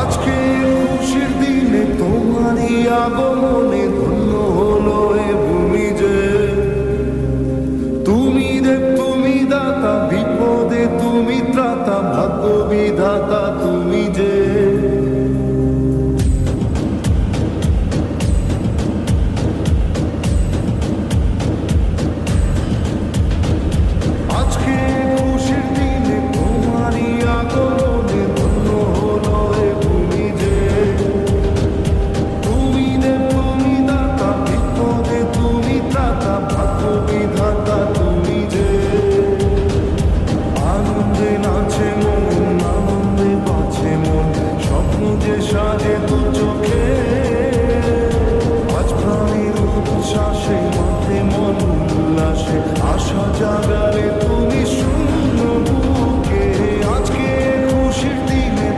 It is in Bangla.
আজকে খুশির দিনে তোমারই আগমনে ধন্য হলো এ ভূমি যে। তুমি দেব তুমি দাতা, বিপদে তুমি ত্রাতা, ভাগ্য বিধাতা তুমি যে। আজকে খুশির দিনে তোমারই আগমনে ধন্য হলো এ ভূমি যে। তুমি দেব তুমি দাতা, বিপদে তুমি ত্রাতা, ভাগ্য বিধাতা তুমি যে। আনন্দে নাচে মন, আনন্দে বাঁচে মন, স্বপ্ন যে সাজে দু চোখে। আজ প্রাণের উচ্ছ্বাসে মাঠে মন উল্লাসে আশা জাগা